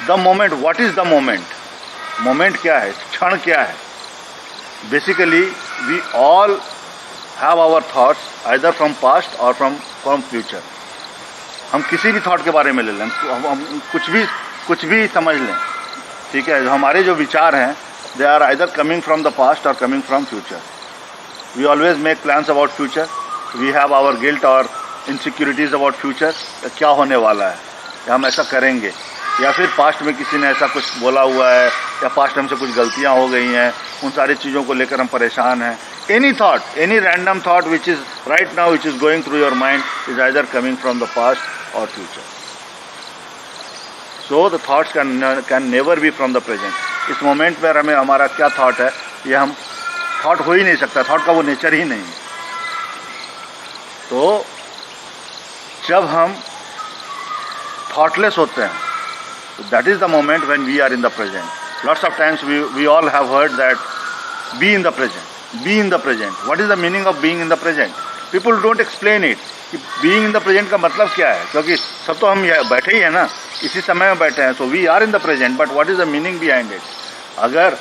The moment, what is the moment? Moment क्या है, क्षण क्या है? Basically we all have our thoughts either from past और फ्रॉम फ्यूचर। हम किसी भी थॉट के बारे में ले लें, हम कुछ भी समझ लें, ठीक है। हमारे जो विचार हैं they are either coming from the past और coming from future. We always make plans about future, we have our guilt और इनसिक्योरिटीज अबाउट फ्यूचर, क्या होने वाला है, या हम ऐसा करेंगे, या फिर पास्ट में किसी ने ऐसा कुछ बोला हुआ है, या पास्ट हमसे कुछ गलतियां हो गई हैं, उन सारी चीज़ों को लेकर हम परेशान हैं। Any thought, any random thought which is right now which is going through your mind is either coming from the past और future. So the thoughts can never be from the present. इस moment पर हमें हमारा क्या thought है ये हम thought हो ही नहीं सकता, थॉट का वो नेचर ही नहीं है। तो जब हम थॉटलेस होते हैं, that is the moment when we are in the present. Lots of times we all have heard that be in the present, be in the present. What is the meaning of being in the present? People don't explain it कि being in the present का मतलब क्या है, क्योंकि सब तो हम बैठे ही हैं ना, इसी समय में बैठे हैं। So we are in the present, but what is the meaning behind it? अगर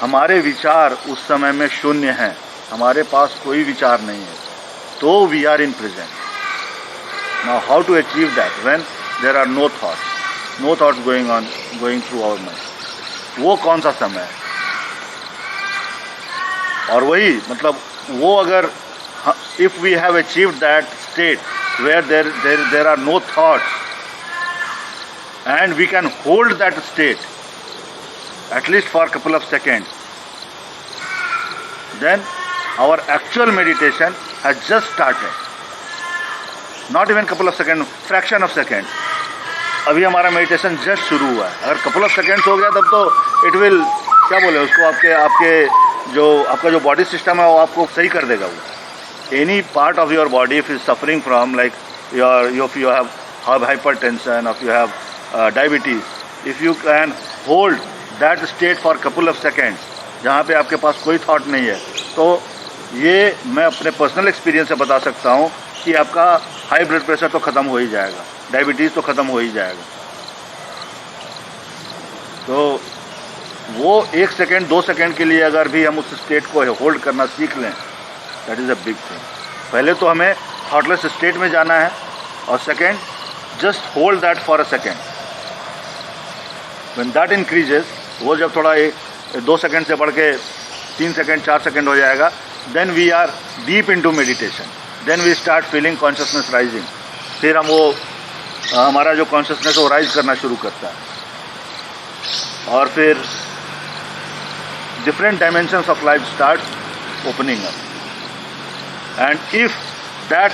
हमारे विचार उस समय में शून्य हैं, हमारे पास कोई विचार नहीं है, तो we are in present. Now how to achieve that when there are no thoughts? No thoughts going through our mind. वो कौन सा समय है? और वही मतलब वो अगर if we have achieved that state where there are no thoughts and we can hold that state at least for a couple of seconds, then our actual meditation has just started. Not even couple of seconds, fraction of second. अभी हमारा meditation just शुरू हुआ है। अगर couple of seconds हो गया तब तो इट विल, क्या बोले उसको, आपका जो बॉडी सिस्टम है वो आपको सही कर देगा। वो any part of your body if is suffering from like you have hypertension, if you have diabetes, if you can hold that state for couple of seconds जहाँ पे आपके पास कोई थॉट नहीं है, तो ये मैं अपने पर्सनल एक्सपीरियंस से बता सकता हूँ कि आपका हाई ब्लड प्रेशर तो ख़त्म हो ही जाएगा, डायबिटीज़ तो ख़त्म हो ही जाएगा। तो वो 1 सेकेंड 2 सेकेंड के लिए अगर भी हम उस स्टेट को होल्ड करना सीख लें, that is a big thing. पहले तो हमें थॉटलेस स्टेट में जाना है, और second just hold that for a second. When that increases, वो जब थोड़ा 2 सेकेंड से बढ़ के 3 सेकेंड 4 सेकेंड हो जाएगा, then we are deep into meditation, then we start feeling consciousness rising. फिर हम वो हमारा जो कॉन्शियसनेस वो राइज करना शुरू करता है, और फिर different dimensions of life start opening up. And if that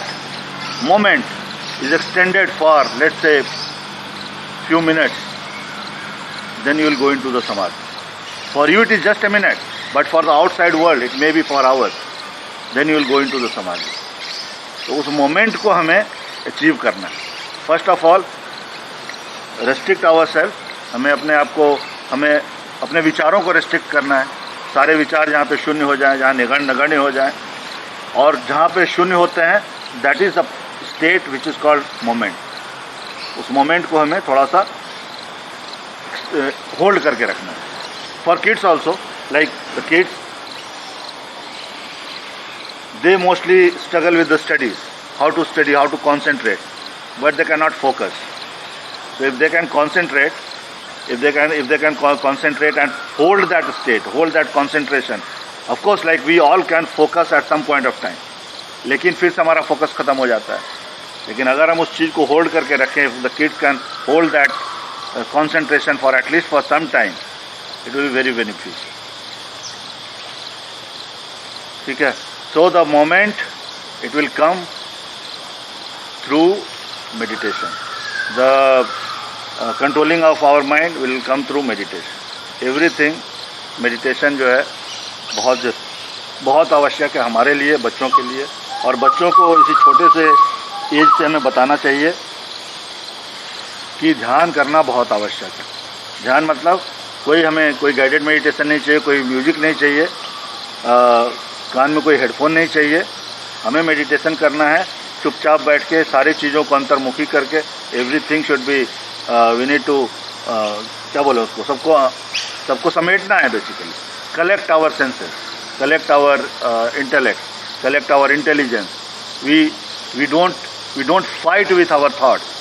moment is extended for, let's say, few minutes, then you will go into the samadhi. For you it is just a minute, but for the outside world it may be for hours. Then you will go into the samadhi. तो उस moment को हमें achieve करना है। First of all restrict ourselves, हमें अपने आप को, हमें अपने विचारों को रेस्ट्रिक्ट करना है। सारे विचार जहाँ पे शून्य हो जाएं, जहाँ नगण्य हो जाएं, और जहाँ पे शून्य होते हैं, that is the state which is called moment. उस मोमेंट को हमें थोड़ा सा होल्ड करके रखना है। For kids also, like the kids, they mostly struggle with the studies, how to study, how to concentrate, but they cannot focus. So if they can concentrate, if they can concentrate and hold that state, hold that concentration, of course like we all can focus at some point of time, लेकिन फिर से हमारा focus खत्म हो जाता है। लेकिन अगर हम उस चीज़ को होल्ड करके रखें, the kids can hold that concentration for at least for some time, it will be very beneficial. ठीक है। So the moment it will come through meditation. The controlling of our mind will come through meditation. Everything meditation जो है बहुत आवश्यक है हमारे लिए, बच्चों के लिए। और बच्चों को इसी छोटे से एज से हमें बताना चाहिए कि ध्यान करना बहुत आवश्यक है। ध्यान मतलब हमें कोई गाइडेड मेडिटेशन नहीं चाहिए, कोई म्यूजिक नहीं चाहिए, कान में कोई हेडफोन नहीं चाहिए। हमें मेडिटेशन करना है चुपचाप बैठ के, सारी चीज़ों को अंतर्मुखी करके। Everything should be, we need to क्या बोले उसको, सबको समेटना है basically. Collect our senses, collect our intellect, collect our intelligence. We don't fight with our thoughts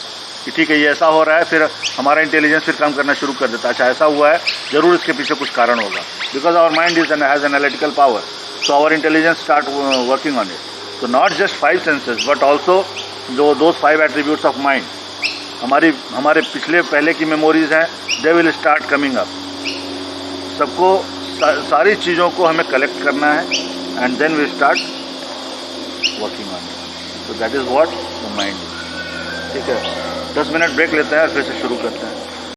कि ठीक है ये ऐसा हो रहा है, फिर हमारा इंटेलिजेंस फिर काम करना शुरू कर देता है. अच्छा ऐसा हुआ है, ज़रूर इसके पीछे कुछ कारण होगा. Because our mind has analytical power, so our intelligence start working on it. So not just 5 senses but also those 5 attributes of mind. हमारे पहले की मेमोरीज हैं, they will start coming up. सबको सारी चीज़ों को हमें कलेक्ट करना है and then we start working on it. So that is what the mind is. ठीक है, 10 मिनट ब्रेक लेते हैं और फिर से शुरू करते हैं.